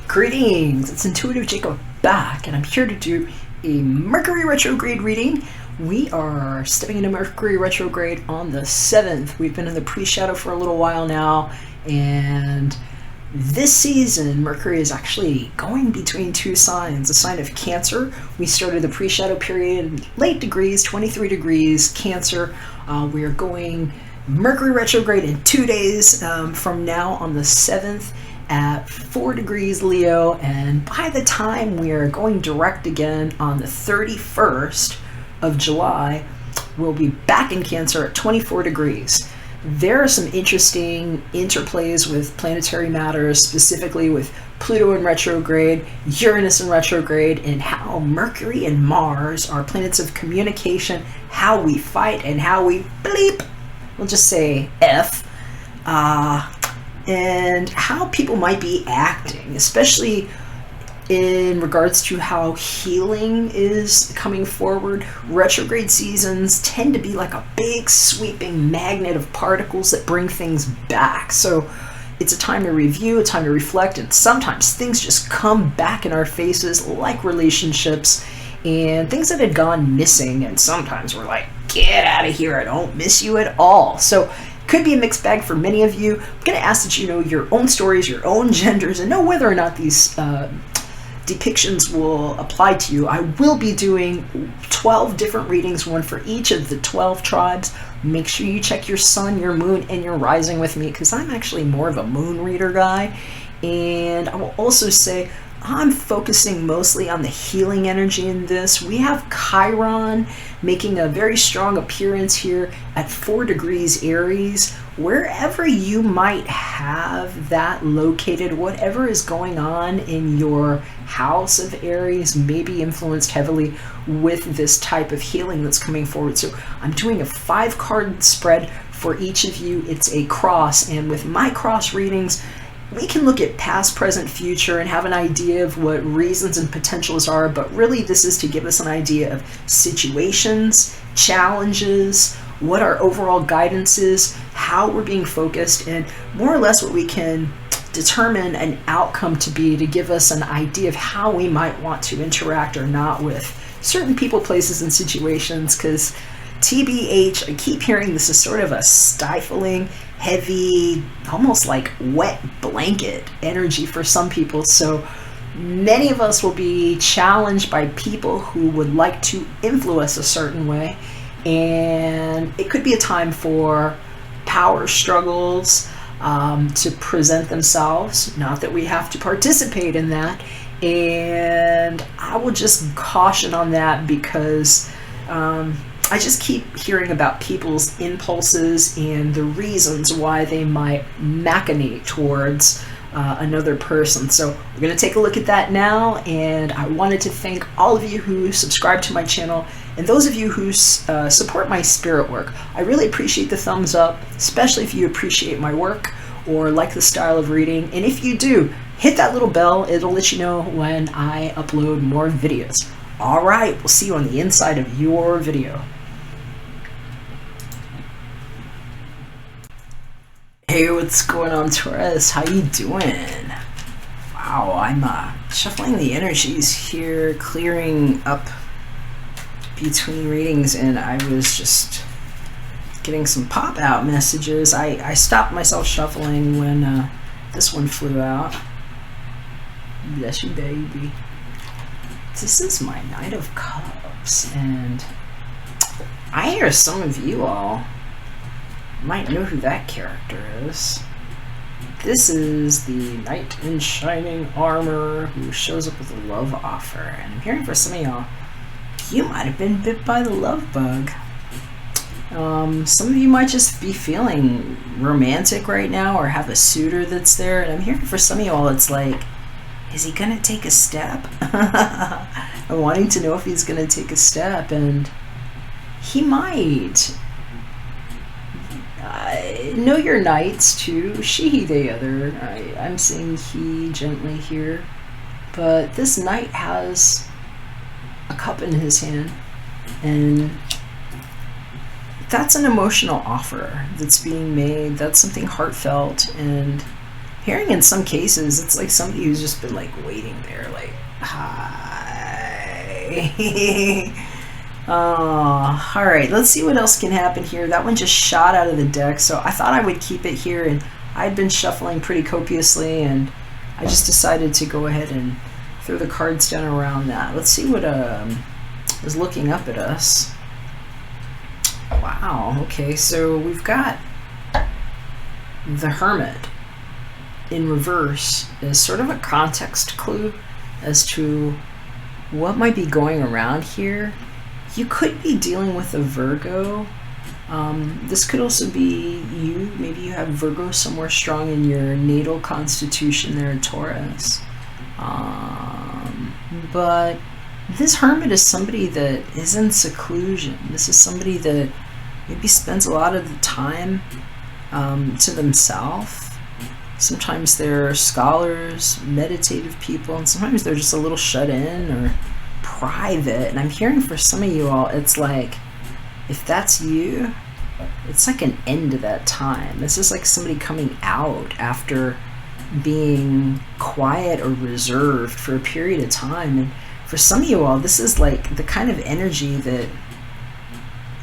Greetings, it's Intuitive Jakob back, and I'm here to do a Mercury Retrograde reading. We are stepping into Mercury Retrograde on the 7th. We've been in the pre-shadow for a little while now, and this season, Mercury is actually going between two signs. The sign of Cancer, we started the pre-shadow period, late degrees, 23 degrees, Cancer. We are going Mercury Retrograde in 2 days from now on the 7th. At 4 degrees Leo, and by the time we are going direct again on the 31st of July, we'll be back in Cancer at 24 degrees. There are some interesting interplays with planetary matters, specifically with Pluto in retrograde, Uranus in retrograde, and how Mercury and Mars are planets of communication, how we fight and how we bleep, we'll just say F, and how people might be acting, especially in regards to how healing is coming forward. Retrograde seasons tend to be like a big sweeping magnet of particles that bring things back. So it's a time to review, a time to reflect, and sometimes things just come back in our faces, like relationships and things that had gone missing, and sometimes we're like, get out of here, I don't miss you at all. So could be a mixed bag for many of you. I'm going to ask that you know your own stories, your own genders, and know whether or not these depictions will apply to you. I will be doing 12 different readings, one for each of the 12 tribes. Make sure you check your sun, your moon, and your rising with me, because I'm actually more of a moon reader guy. And I will also say I'm focusing mostly on the healing energy in this. We have Chiron making a very strong appearance here at 4 degrees Aries. Wherever you might have that located, whatever is going on in your house of Aries may be influenced heavily with this type of healing that's coming forward. So I'm doing a 5-card spread for each of you. It's a cross, and with my cross readings, we can look at past, present, future, and have an idea of what reasons and potentials are, but really this is to give us an idea of situations, challenges, what our overall guidance is, how we're being focused, and more or less what we can determine an outcome to be, to give us an idea of how we might want to interact or not with certain people, places, and situations, because TBH, I keep hearing this is sort of a stifling, heavy, almost like wet blanket energy for some people. So many of us will be challenged by people who would like to influence a certain way, and it could be a time for power struggles to present themselves. Not that we have to participate in that, and I will just caution on that because I just keep hearing about people's impulses and the reasons why they might machinate towards another person. So we're going to take a look at that now, and I wanted to thank all of you who subscribe to my channel and those of you who support my spirit work. I really appreciate the thumbs up, especially if you appreciate my work or like the style of reading. And if you do, hit that little bell. It'll let you know when I upload more videos. All right, we'll see you on the inside of your video. Hey, what's going on, Taurus? How you doing? Wow, I'm shuffling the energies here, clearing up between readings, and I was just getting some pop-out messages. I stopped myself shuffling when this one flew out. Bless you, baby. This is my Knight of Cups, and I hear some of you all might know who that character is. This is the knight in shining armor who shows up with a love offer, and I'm hearing for some of y'all, you might have been bit by the love bug. Some of you might just be feeling romantic right now or have a suitor that's there, and I'm hearing for some of y'all it's like, is he gonna take a step? I'm wanting to know if he's gonna take a step, and he might. Know your knights too. She, he, they, other. I'm saying he gently here, but this knight has a cup in his hand, And that's an emotional offer that's being made. That's something heartfelt. And hearing in some cases, it's like somebody who's just been like waiting there, like, hi. Oh, all right, let's see what else can happen here. That one just shot out of the deck, so I thought I would keep it here, and I'd been shuffling pretty copiously, and I just decided to go ahead and throw the cards down around that. Let's see what is looking up at us. Wow, okay, so we've got the Hermit in reverse as sort of a context clue as to what might be going around here. You could be dealing with a Virgo. This could also be you. Maybe you have Virgo somewhere strong in your natal constitution there in Taurus. But this Hermit is somebody that is in seclusion. This is somebody that maybe spends a lot of the time to themselves. Sometimes they're scholars, meditative people, and sometimes they're just a little shut in or private. And I'm hearing for some of you all, it's like, if that's you, it's like an end to that time. This is like somebody coming out after being quiet or reserved for a period of time. And for some of you all, this is like the kind of energy that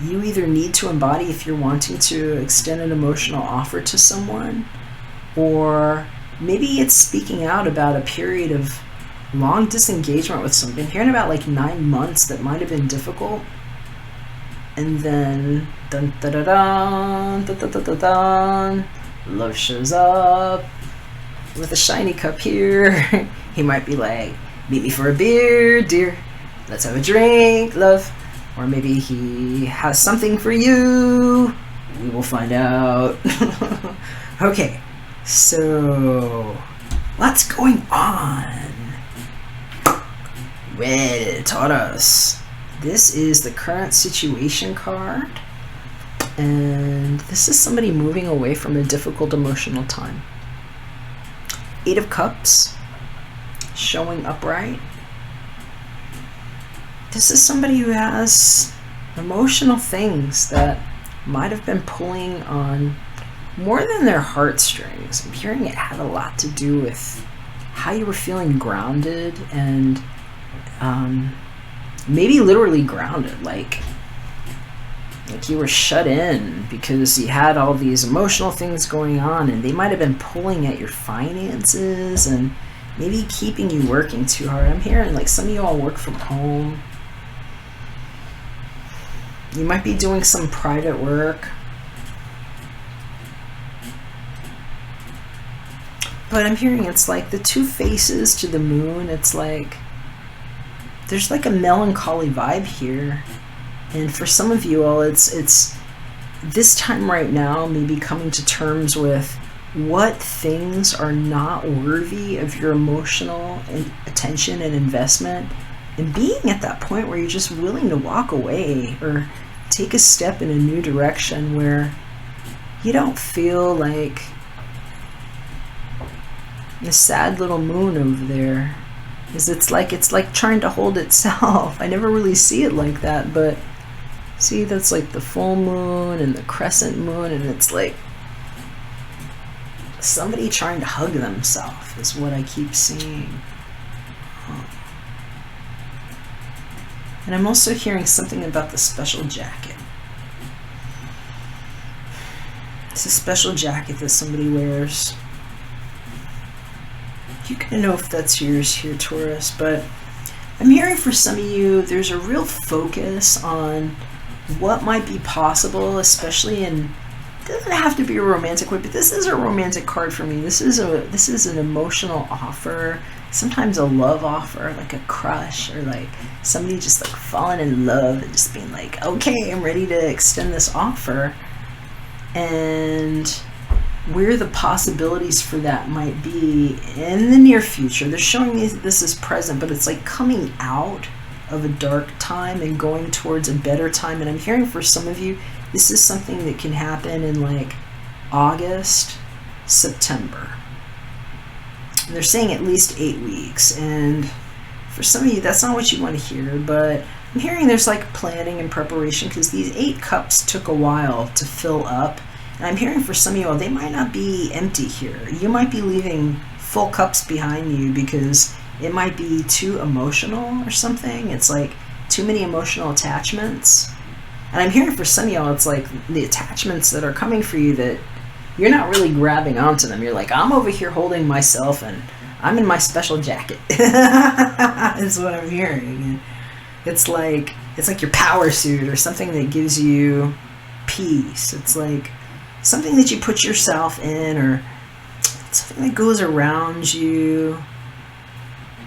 you either need to embody if you're wanting to extend an emotional offer to someone, or maybe it's speaking out about a period of long disengagement with somebody. I'm hearing about like 9 months that might have been difficult, and then dun, da, da, dun, da, da, da, da, dun, love shows up with a shiny cup here. He might be like, meet me for a beer, dear, let's have a drink, love. Or maybe he has something for you. We will find out. Okay, so what's going on? Well, Taurus, this is the current situation card, and this is somebody moving away from a difficult emotional time. 8 of Cups, showing upright. This is somebody who has emotional things that might have been pulling on more than their heartstrings. I'm hearing it had a lot to do with how you were feeling grounded and maybe literally grounded, like you were shut in because you had all these emotional things going on, and they might have been pulling at your finances and maybe keeping you working too hard. I'm hearing like some of you all work from home. You might be doing some private work. But I'm hearing it's like the 2 faces to the moon. It's like there's like a melancholy vibe here. And for some of you all, it's this time right now, maybe coming to terms with what things are not worthy of your emotional attention and investment, and being at that point where you're just willing to walk away or take a step in a new direction where you don't feel like the sad little moon over there. It's like trying to hold itself. I never really see it like that, but see, that's like the full moon and the crescent moon, and it's like somebody trying to hug themselves is what I keep seeing. And I'm also hearing something about the special jacket. It's a special jacket that somebody wears. You can know if that's yours here, Taurus, but I'm hearing for some of you, there's a real focus on what might be possible, especially in, it doesn't have to be a romantic way, but this is a romantic card for me. This is an emotional offer, sometimes a love offer, like a crush, or like somebody just like falling in love and just being like, okay, I'm ready to extend this offer. And where the possibilities for that might be in the near future. They're showing me this is present, but it's like coming out of a dark time and going towards a better time. And I'm hearing for some of you, this is something that can happen in like August, September. And they're saying at least 8 weeks. And for some of you, that's not what you want to hear, but I'm hearing there's like planning and preparation, because these 8 cups took a while to fill up. And I'm hearing for some of you all, they might not be empty here. You might be leaving full cups behind you because it might be too emotional or something. It's like too many emotional attachments. And I'm hearing for some of y'all, it's like the attachments that are coming for you that you're not really grabbing onto them. You're like, I'm over here holding myself and I'm in my special jacket. Is what I'm hearing. It's like your power suit or something that gives you peace. It's like something that you put yourself in, or something that goes around you,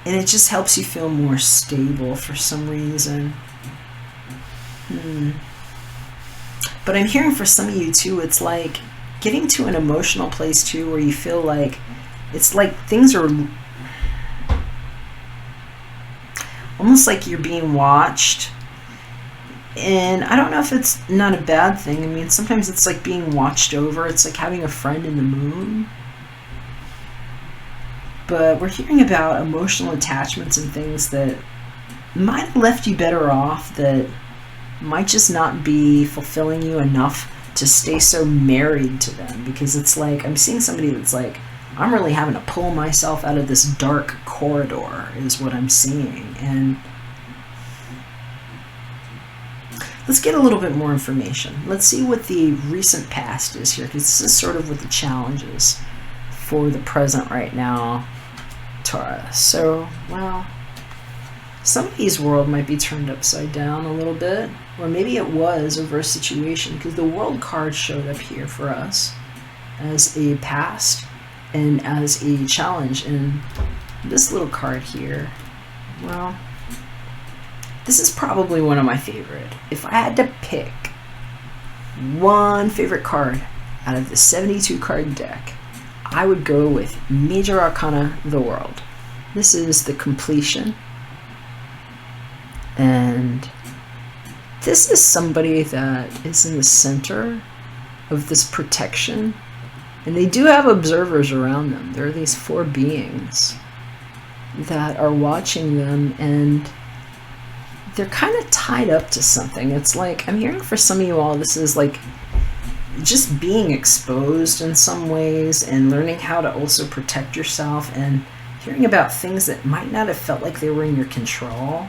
and it just helps you feel more stable for some reason. But I'm hearing for some of you too, it's like getting to an emotional place too where you feel like it's like things are almost like you're being watched. And I don't know if it's not a bad thing. I mean, sometimes it's like being watched over. It's like having a friend in the moon. But we're hearing about emotional attachments and things that might have left you better off, that might just not be fulfilling you enough to stay so married to them. Because it's like, I'm seeing somebody that's like, I'm really having to pull myself out of this dark corridor, is what I'm seeing. And let's get a little bit more information. Let's see what the recent past is here, because this is sort of what the challenge is for the present right now, Taurus. So, well, somebody's world might be turned upside down a little bit, or maybe it was a reverse situation, because the World card showed up here for us as a past and as a challenge. And this little card here, well, this is probably one of my favorite. If I had to pick one favorite card out of the 72 card deck, I would go with Major Arcana, the World. This is the completion. And this is somebody that is in the center of this protection. And they do have observers around them. There are these 4 beings that are watching them, and they're kind of tied up to something. It's like, I'm hearing for some of you all, this is like just being exposed in some ways and learning how to also protect yourself, and hearing about things that might not have felt like they were in your control.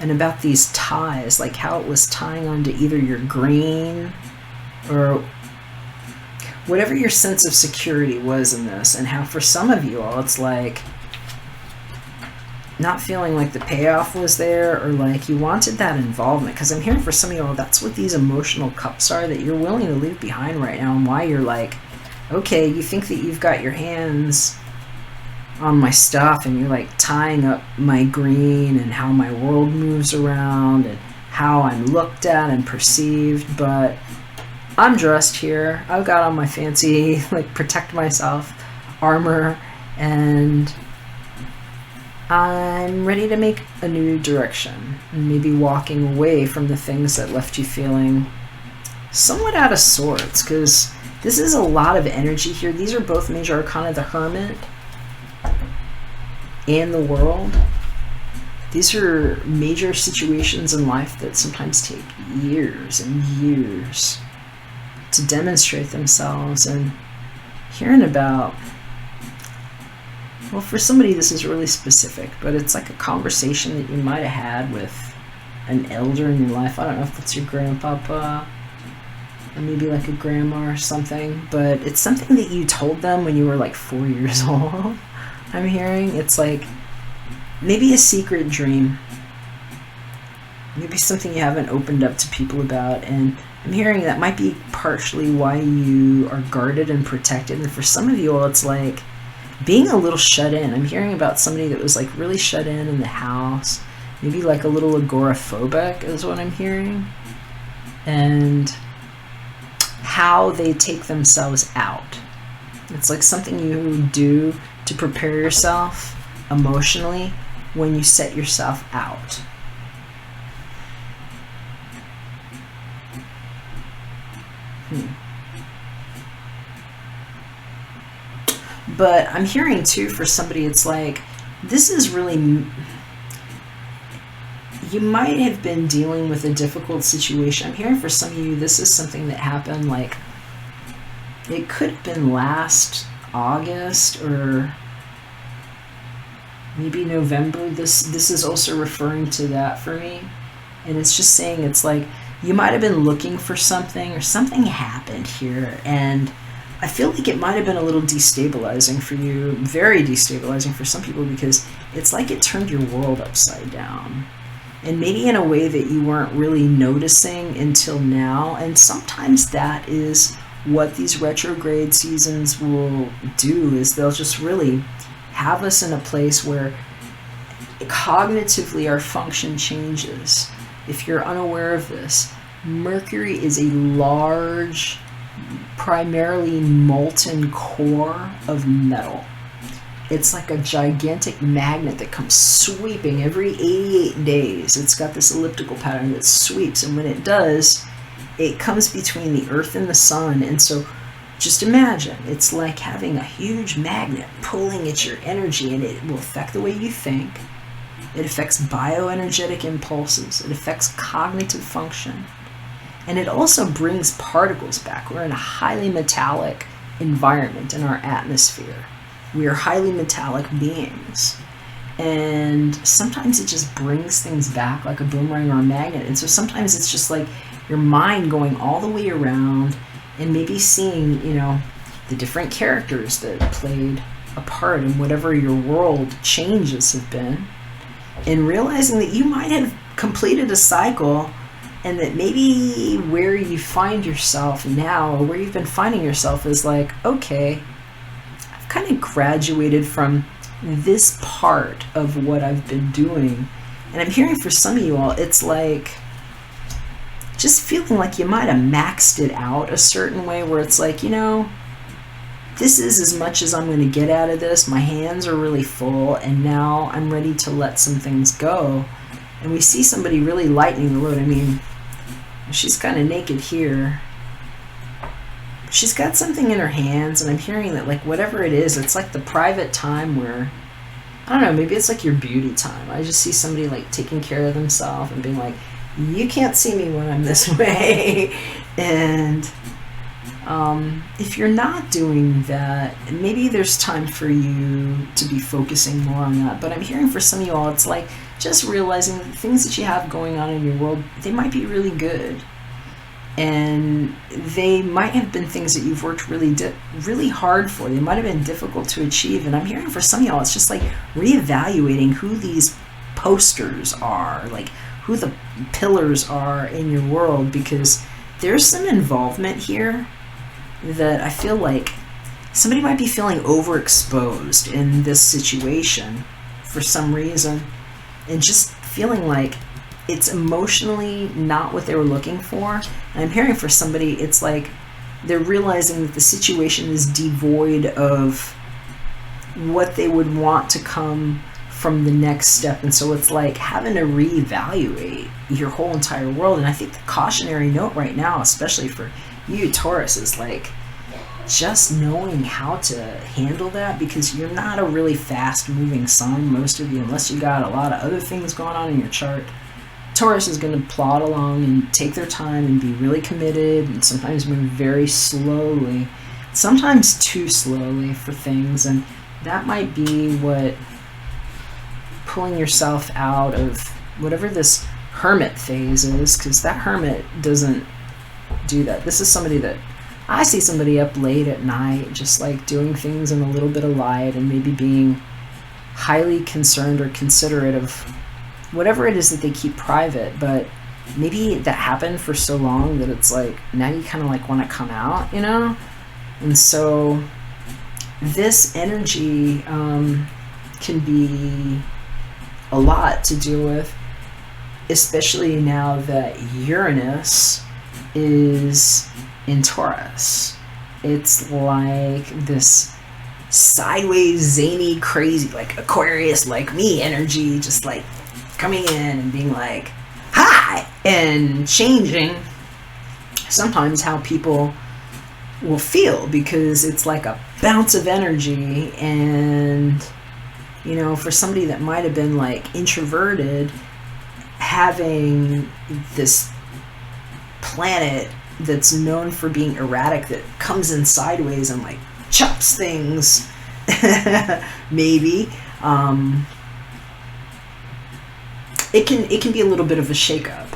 And about these ties, like how it was tying onto either your green or whatever your sense of security was in this, and how for some of you all, it's like not feeling like the payoff was there, or like you wanted that involvement. Because I'm hearing for some of you all, that's what these emotional cups are that you're willing to leave behind right now, and why you're like, okay, you think that you've got your hands on my stuff, and you're like tying up my green and how my world moves around and how I'm looked at and perceived, but I'm dressed here. I've got on my fancy, like, protect myself armor, and I'm ready to make a new direction, and maybe walking away from the things that left you feeling somewhat out of sorts, because this is a lot of energy here. These are both Major Arcana, the Hermit and the World. These are major situations in life that sometimes take years and years to demonstrate themselves. And hearing about, well, for somebody this is really specific, but it's like a conversation that you might have had with an elder in your life. I don't know if that's your grandpapa, or maybe like a grandma or something, but it's something that you told them when you were like 4 years old. I'm hearing it's like maybe a secret dream, maybe something you haven't opened up to people about, and I'm hearing that might be partially why you are guarded and protected. And for some of you all, it's like being a little shut in. I'm hearing about somebody that was like really shut in the house, maybe like a little agoraphobic is what I'm hearing, and how they take themselves out. It's like something you do to prepare yourself emotionally when you set yourself out. But I'm hearing too for somebody, it's like, this is really, you might have been dealing with a difficult situation. I'm hearing for some of you, this is something that happened, like, it could have been last August or maybe November. This is also referring to that for me. And it's just saying, it's like, you might have been looking for something, or something happened here, and I feel like it might have been a little destabilizing for you, very destabilizing for some people, because it's like it turned your world upside down. And maybe in a way that you weren't really noticing until now. And sometimes that is what these retrograde seasons will do, is they'll just really have us in a place where cognitively our function changes. If you're unaware of this, Mercury is a large, primarily molten core of metal. It's like a gigantic magnet that comes sweeping every 88 days. It's got this elliptical pattern that sweeps, and when it does, it comes between the Earth and the Sun. And so just imagine, it's like having a huge magnet pulling at your energy, and it will affect the way you think. It affects bioenergetic impulses. It affects cognitive function. And it also brings particles back. We're in a highly metallic environment in our atmosphere. We are highly metallic beings. And sometimes it just brings things back like a boomerang or a magnet. And so sometimes it's just like your mind going all the way around and maybe seeing, you know, the different characters that played a part in whatever your world changes have been. And realizing that you might have completed a cycle, and that maybe where you find yourself now, or where you've been finding yourself, is like, okay, I've kind of graduated from this part of what I've been doing. And I'm hearing for some of you all, it's like just feeling like you might have maxed it out a certain way, where it's like, you know, this is as much as I'm going to get out of this. My hands are really full, and now I'm ready to let some things go. And we see somebody really lightening the load. I mean, she's kind of naked here. She's got something in her hands, and I'm hearing that, like, whatever it is, it's like the private time where, I don't know, maybe it's like your beauty time. I just see somebody, like, taking care of themselves and being like, you can't see me when I'm this way. And if you're not doing that, maybe there's time for you to be focusing more on that. But I'm hearing for some of you all, it's like just realizing that the things that you have going on in your world, they might be really good. And they might have been things that you've worked really hard for. They might have been difficult to achieve. And I'm hearing for some of y'all, it's just like reevaluating who these posters are, like who the pillars are in your world, because there's some involvement here that I feel like somebody might be feeling overexposed in this situation for some reason, and just feeling like it's emotionally not what they were looking for. And I'm hearing for somebody, it's like they're realizing that the situation is devoid of what they would want to come from the next step. And so it's like having to reevaluate your whole entire world. And I think the cautionary note right now, especially for you, Taurus, is like just knowing how to handle that, because you're not a really fast moving sun, most of you, unless you got a lot of other things going on in your chart. Taurus is going to plod along and take their time and be really committed, and sometimes move very slowly, sometimes too slowly for things. And that might be what pulling yourself out of whatever this hermit phase is, because that hermit doesn't do that. This is somebody that I see somebody up late at night, just like doing things in a little bit of light, and maybe being highly concerned or considerate of whatever it is that they keep private. But maybe that happened for so long that it's like now you kind of like want to come out, you know? And so this energy can be a lot to deal with, especially now that Uranus is in Taurus. It's like this sideways, zany, crazy, like Aquarius, like me energy, just like coming in and being like, hi, and changing sometimes how people will feel, because it's like a bounce of energy. And, you know, for somebody that might have been like introverted, having this planet that's known for being erratic that comes in sideways and like chops things, maybe, it can be a little bit of a shakeup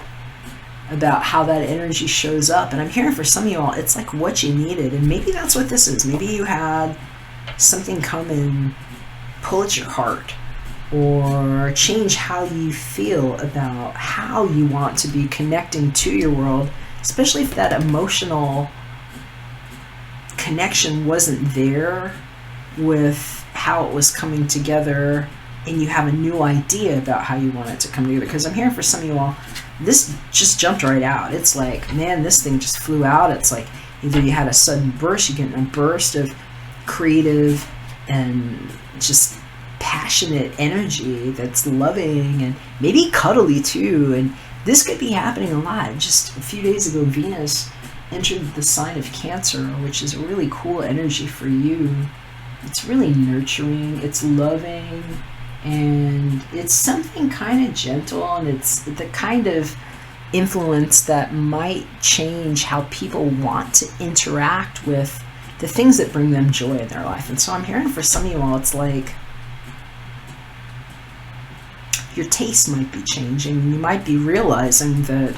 about how that energy shows up. And I'm hearing for some of you all, it's like what you needed. And maybe that's what this is. Maybe you had something come and pull at your heart, or change how you feel about how you want to be connecting to your world, especially if that emotional connection wasn't there with how it was coming together, and you have a new idea about how you want it to come together. Because I'm hearing for some of you all, this just jumped right out. It's like, man, this thing just flew out. It's like either you had a sudden burst, you get a burst of creative and just passionate energy that's loving and maybe cuddly too. And this could be happening a lot. Just a few days ago, Venus entered the sign of Cancer, which is a really cool energy for you. It's really nurturing, it's loving, and it's something kind of gentle, and it's the kind of influence that might change how people want to interact with the things that bring them joy in their life. And so I'm hearing for some of you all, it's like your taste might be changing. You might be realizing that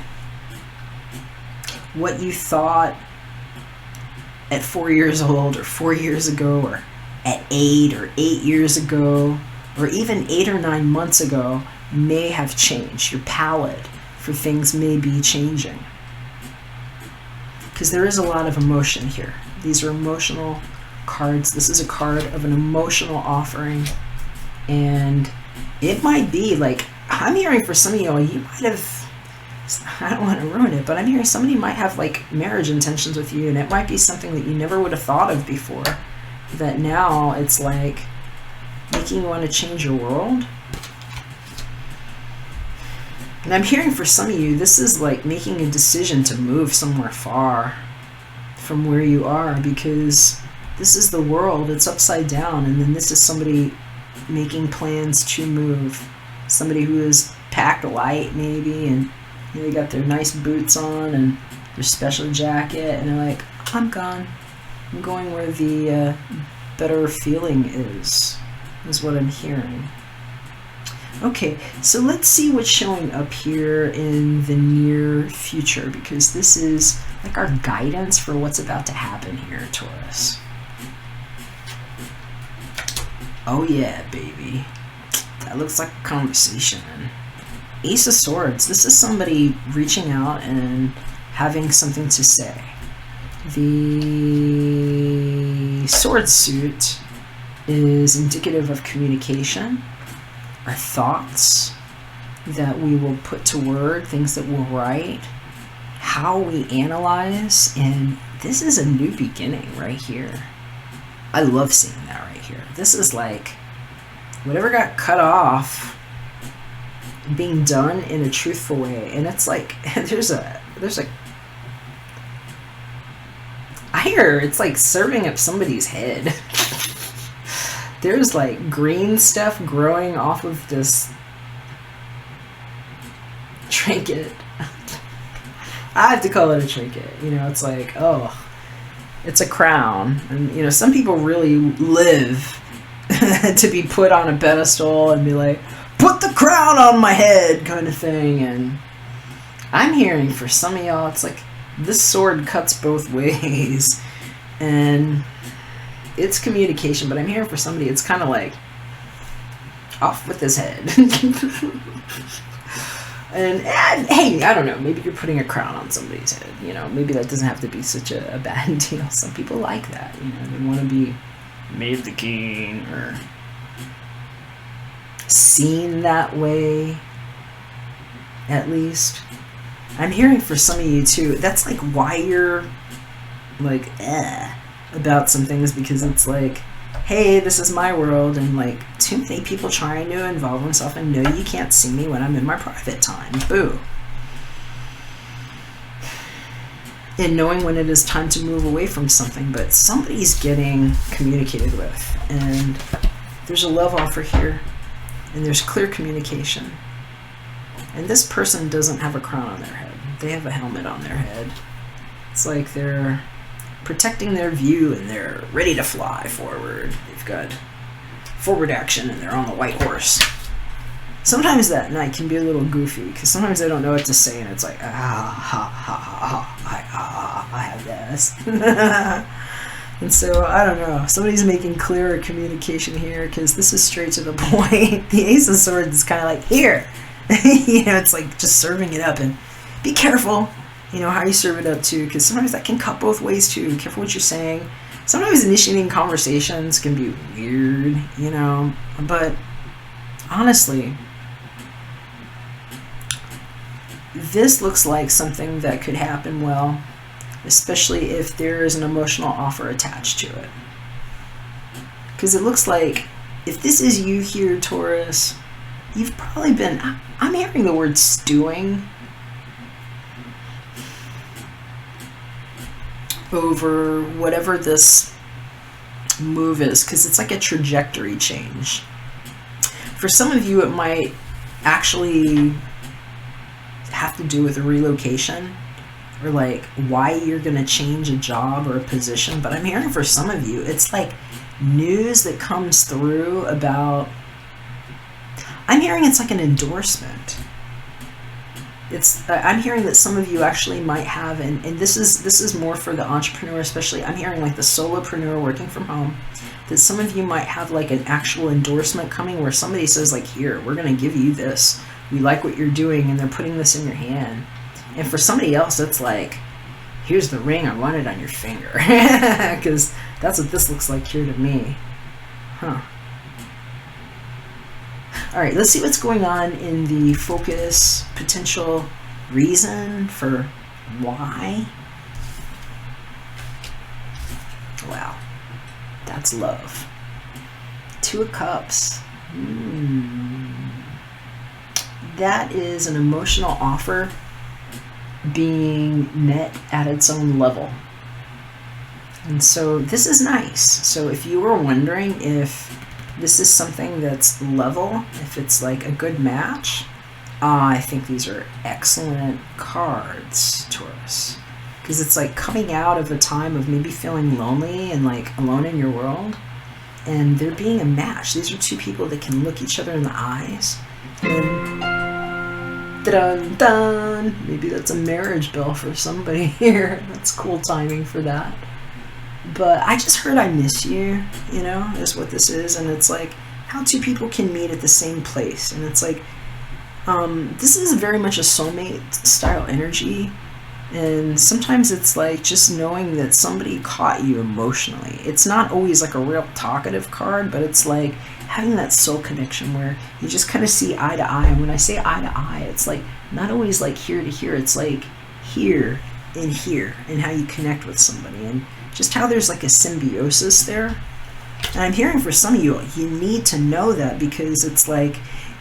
what you thought at 4 years old, or 4 years ago, or at 8 or 8 years ago, or even 8 or 9 months ago, may have changed. Your palette for things may be changing. Because there is a lot of emotion here. These are emotional cards. This is a card of an emotional offering. And it might be like, I'm hearing for some of y'all, you might have, I don't want to ruin it, but I'm hearing somebody might have like marriage intentions with you, and it might be something that you never would have thought of before, that now it's like making you want to change your world. And I'm hearing for some of you, this is like making a decision to move somewhere far from where you are, because this is the world, it's upside down, and then this is somebody making plans to move. Somebody who is packed light maybe, and they got their nice boots on and their special jacket, and they're like, I'm gone. I'm going where the better feeling is what I'm hearing. Okay, so let's see what's showing up here in the near future, because this is like our guidance for what's about to happen here, Taurus. Oh yeah, baby. That looks like a conversation. Ace of Swords. This is somebody reaching out and having something to say. The sword suit is indicative of communication, our thoughts that we will put to word, things that we'll write, how we analyze, and this is a new beginning right here. I love seeing that right here. This is like whatever got cut off being done in a truthful way. And it's like there's a I hear it's like serving up somebody's head. There's like green stuff growing off of this trinket. I have to call it a trinket. You know, it's like, oh, it's a crown. And, you know, some people really live to be put on a pedestal and be like, put the crown on my head kind of thing. And I'm hearing for some of y'all, it's like this sword cuts both ways. And it's communication, but I'm hearing for somebody, it's kind of like off with his head. And hey, I don't know, maybe you're putting a crown on somebody's head, you know, maybe that doesn't have to be such a bad deal. Some people like that, you know, they want to be made the king or seen that way, at least. I'm hearing for some of you too, that's like why you're like about some things, because it's like, hey, this is my world, and like too many people trying to involve themselves, and no, you can't see me when I'm in my private time. Boo. and knowing when it is time to move away from something. But somebody's getting communicated with, and there's a love offer here, and there's clear communication. And this person doesn't have a crown on their head. They have a helmet on their head. It's like they're protecting their view, and they're ready to fly forward. They've got forward action, and they're on the white horse. Sometimes that night can be a little goofy, because sometimes I don't know what to say, and it's like, I have this. And so, I don't know, somebody's making clearer communication here, because this is straight to the point. The Ace of Swords is kind of like, here. It's like just serving it up, and be careful, how you serve it up too, because sometimes that can cut both ways too. Be careful what you're saying. Sometimes initiating conversations can be weird, but honestly, this looks like something that could happen well, especially if there is an emotional offer attached to it. Because it looks like if this is you here, Taurus, you've probably been, I'm hearing the word stewing over whatever this move is, because it's like a trajectory change. For some of you, it might actually have to do with a relocation, or like why you're going to change a job or a position. But I'm hearing for some of you, it's like news that comes through about, I'm hearing it's like an endorsement. I'm hearing that some of you actually might have, and this is more for the entrepreneur especially, I'm hearing like the solopreneur working from home, that some of you might have like an actual endorsement coming where somebody says like, here, we're going to give you this. We like what you're doing, and they're putting this in your hand. And for somebody else, it's like, here's the ring, I want it on your finger. Because that's what this looks like here to me. Huh. All right, let's see what's going on in the focus, potential reason for why. Wow, that's love. Two of Cups. That is an emotional offer being met at its own level. And so this is nice. So if you were wondering if this is something that's level, if it's like a good match, I think these are excellent cards, Taurus. Because it's like coming out of a time of maybe feeling lonely and like alone in your world, and there being a match. These are two people that can look each other in the eyes, and dun dun, maybe that's a marriage bell for somebody here. That's cool timing for that. But I just heard I miss you, is what this is. And it's like how two people can meet at the same place. And it's like, this is very much a soulmate style energy. And sometimes it's like just knowing that somebody caught you emotionally. It's not always like a real talkative card, but it's like having that soul connection where you just kind of see eye to eye. And when I say eye to eye, it's like not always like here to here. It's like here and how you connect with somebody, and just how there's like a symbiosis there. And I'm hearing for some of you, you need to know that, because it's like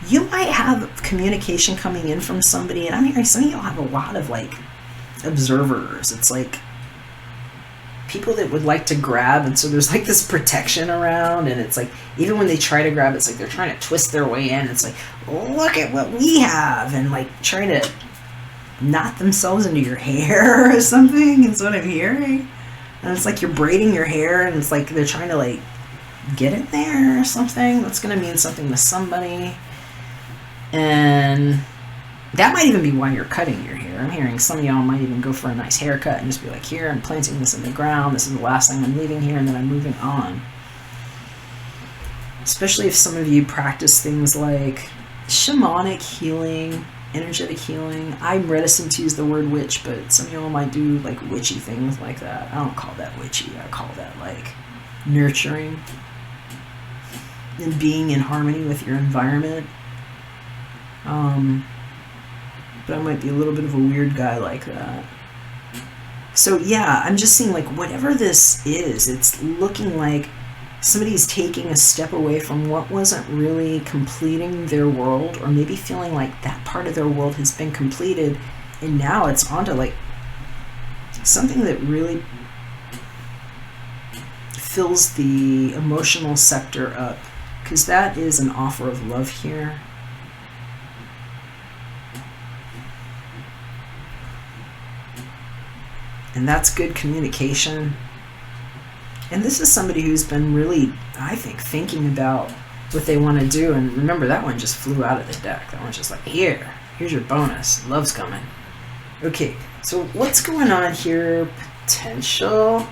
you might have communication coming in from somebody, and I'm hearing some of you have a lot of like observers. It's like people that would like to grab, and so there's like this protection around, and it's like even when they try to grab, it's like they're trying to twist their way in. It's like, look at what we have, and like trying to knot themselves into your hair or something is what I'm hearing. And it's like you're braiding your hair, and it's like they're trying to like get in there or something. That's going to mean something to somebody. And that might even be why you're cutting your hair. I'm hearing some of y'all might even go for a nice haircut and just be like, here, I'm planting this in the ground. This is the last thing I'm leaving here, and then I'm moving on. Especially if some of you practice things like shamanic healing, energetic healing. I'm reticent to use the word witch, but some of y'all might do like witchy things like that. I don't call that witchy. I call that like nurturing and being in harmony with your environment. But I might be a little bit of a weird guy like that. So yeah, I'm just seeing like whatever this is, it's looking like somebody's taking a step away from what wasn't really completing their world, or maybe feeling like that part of their world has been completed, and now it's onto like something that really fills the emotional sector up, because that is an offer of love here. And that's good communication. And this is somebody who's been really, I think, thinking about what they want to do. And remember, that one just flew out of the deck. That one's just like, here's your bonus. Love's coming. Okay, so what's going on here? Potential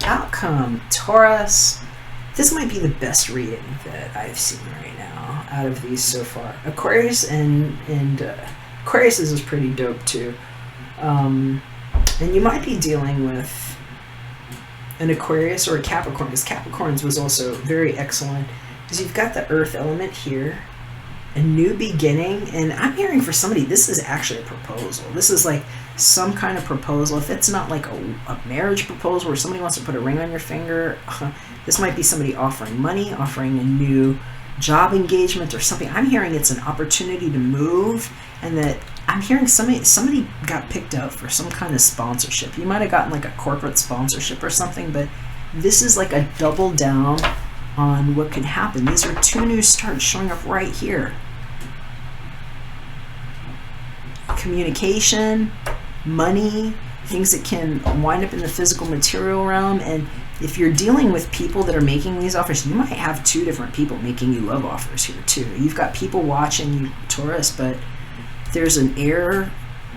outcome. Taurus. This might be the best reading that I've seen right now out of these so far. Aquarius and Aquarius is pretty dope too. And you might be dealing with an Aquarius or a Capricorn, because Capricorn's was also very excellent, because you've got the earth element here, a new beginning, and I'm hearing for somebody, this is actually a proposal. This is like some kind of proposal. If it's not like a marriage proposal where somebody wants to put a ring on your finger, this might be somebody offering money, offering a new job engagement or something. I'm hearing it's an opportunity to move, and that I'm hearing somebody got picked out for some kind of sponsorship. You might have gotten like a corporate sponsorship or something, but this is like a double down on what can happen. These are two new starts showing up right here. Communication, money, things that can wind up in the physical material realm. And if you're dealing with people that are making these offers, you might have two different people making you love offers here too. You've got people watching you, Taurus, but there's an air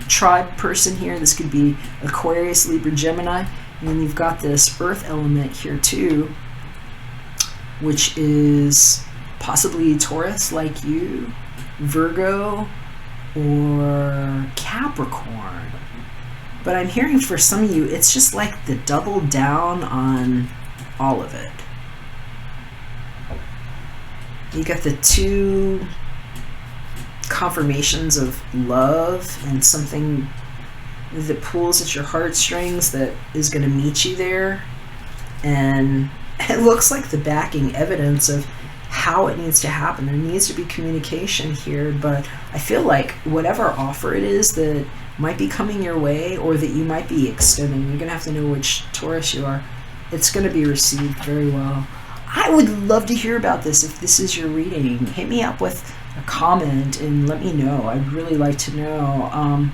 tribe person here. This could be Aquarius, Libra, Gemini. And then you've got this earth element here too, which is possibly Taurus like you, Virgo, or Capricorn. But I'm hearing for some of you, it's just like the double down on all of it. You got the two confirmations of love and something that pulls at your heartstrings that is going to meet you there. And it looks like the backing evidence of how it needs to happen. There needs to be communication here, but I feel like whatever offer it is that might be coming your way or that you might be extending, you're going to have to know which Taurus you are. It's going to be received very well. I would love to hear about this if this is your reading. Hit me up with a comment and let me know. I'd really like to know.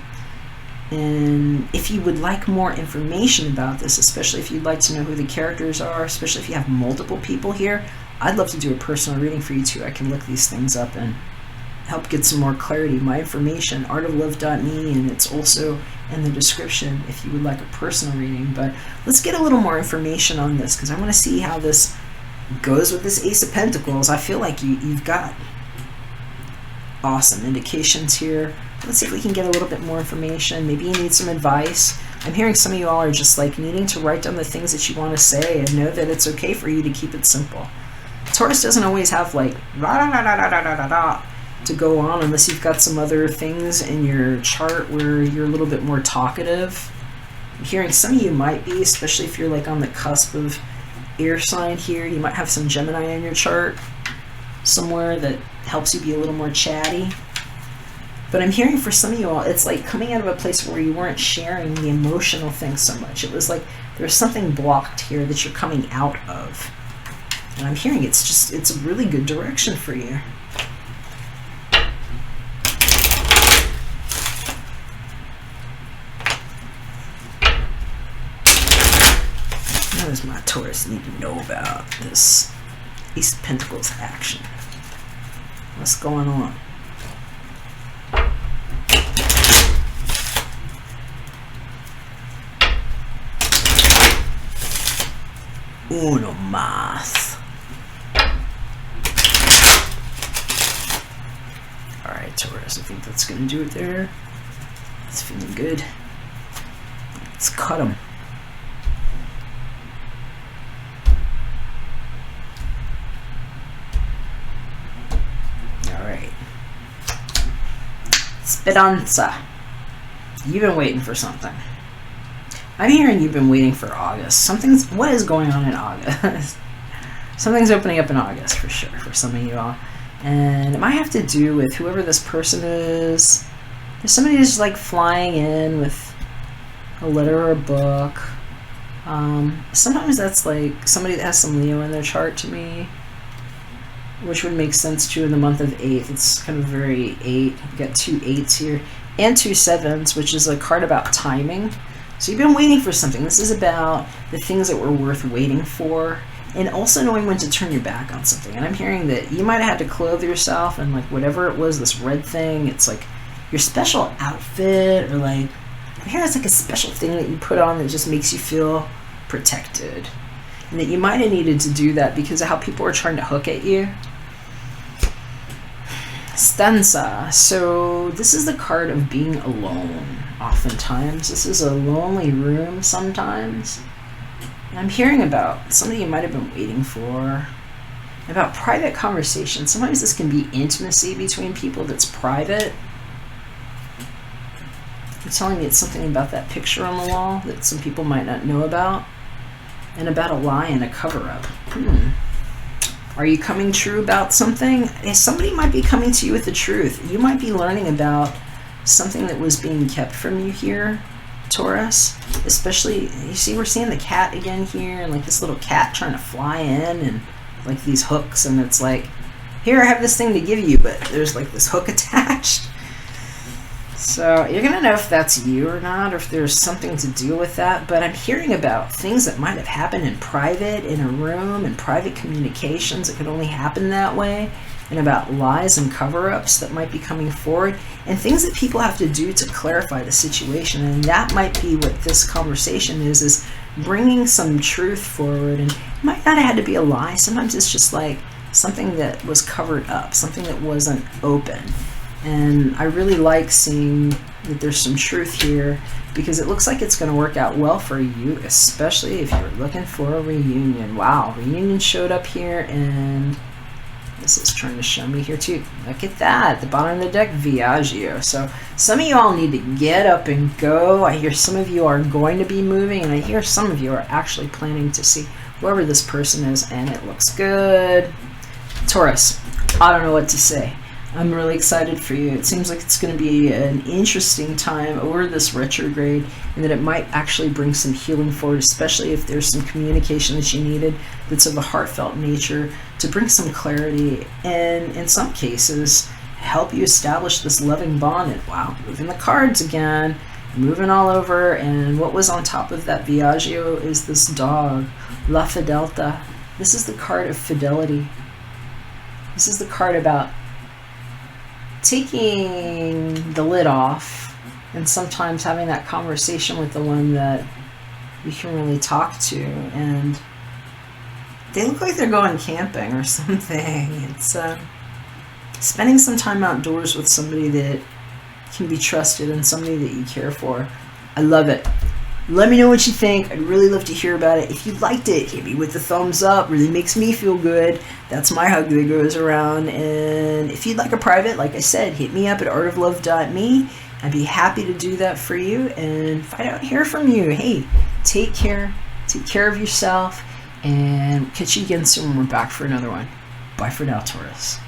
And if you would like more information about this, especially if you'd like to know who the characters are, especially if you have multiple people here, I'd love to do a personal reading for you too. I can look these things up and help get some more clarity. My information, artoflove.me, and it's also in the description if you would like a personal reading. But let's get a little more information on this, because I want to see how this goes with this Ace of Pentacles. I feel like you've got awesome indications here. Let's see if we can get a little bit more information. Maybe you need some advice. I'm hearing some of you all are just like needing to write down the things that you want to say and know that it's okay for you to keep it simple. Taurus doesn't always have like to go on unless you've got some other things in your chart where you're a little bit more talkative. I'm hearing some of you might be, especially if you're like on the cusp of air sign here. You might have some Gemini in your chart somewhere that helps you be a little more chatty. But I'm hearing for some of you all, it's like coming out of a place where you weren't sharing the emotional thing so much. It was like there's something blocked here that you're coming out of. And I'm hearing it's a really good direction for you. What does my Taurus need to know about this Ace of Pentacles action? What's going on? Uno más. Alright, Taurus, I think that's going to do it there. It's feeling good. Let's cut them. Alright. Speranza. You've been waiting for something. I'm hearing you've been waiting for August. What is going on in August? Something's opening up in August for sure for some of you all. And it might have to do with whoever this person is. There's somebody who's like flying in with a letter or a book. Sometimes that's like somebody that has some Leo in their chart to me, which would make sense too in the month of 8th. It's kind of very 8. You've got 2 8s here and 2 7s, which is a card about timing. So you've been waiting for something. This is about the things that were worth waiting for, and also knowing when to turn your back on something. And I'm hearing that you might have had to clothe yourself in like whatever it was, this red thing. It's like your special outfit, or like, I'm hearing it's like a special thing that you put on that just makes you feel protected. And that you might have needed to do that because of how people are trying to hook at you. Stanza. So this is the card of being alone. Oftentimes this is a lonely room sometimes, and I'm hearing about somebody you might have been waiting for, about private conversation. Sometimes this can be intimacy between people that's private. You're telling me it's something about that picture on the wall that some people might not know about, and about a lie and a cover-up. Are you coming true about something? Somebody might be coming to you with the truth. You might be learning about something that was being kept from you here, Taurus. Especially, you see, we're seeing the cat again here, and like this little cat trying to fly in, and like these hooks, and it's like, here, I have this thing to give you, but there's like this hook attached. So you're gonna know if that's you or not, or if there's something to deal with that. But I'm hearing about things that might have happened in private, in a room, in private communications. It could only happen that way. And about lies and cover-ups that might be coming forward, and things that people have to do to clarify the situation. And that might be what this conversation is bringing some truth forward. And it might not have had to be a lie. Sometimes it's just like something that was covered up, something that wasn't open. And I really like seeing that there's some truth here, because it looks like it's going to work out well for you, especially if you're looking for a reunion. Wow, reunion showed up here, and this is trying to show me here too. Look at that, at the bottom of the deck, Viaggio. So some of you all need to get up and go. I hear some of you are going to be moving, and I hear some of you are actually planning to see whoever this person is, and it looks good. Taurus, I don't know what to say. I'm really excited for you. It seems like it's going to be an interesting time over this retrograde, and that it might actually bring some healing forward, especially if there's some communication that you needed that's of a heartfelt nature, to bring some clarity, and in some cases help you establish this loving bond. And wow, moving the cards again, moving all over. And what was on top of that Viaggio is this dog, La Fidelta. This is the card of fidelity. This is the card about taking the lid off, and sometimes having that conversation with the one that you can really talk to. And they look like they're going camping or something. It's spending some time outdoors with somebody that can be trusted and somebody that you care for. I love it. Let me know what you think. I'd really love to hear about it. If you liked it, hit me with the thumbs up. Really makes me feel good. That's my hug that goes around. And if you'd like a private, like I said, hit me up at artoflove.me. I'd be happy to do that for you and find out, hear from you. Hey, take care. Take care of yourself. And catch you again soon when we're back for another one. Bye for now, Taurus.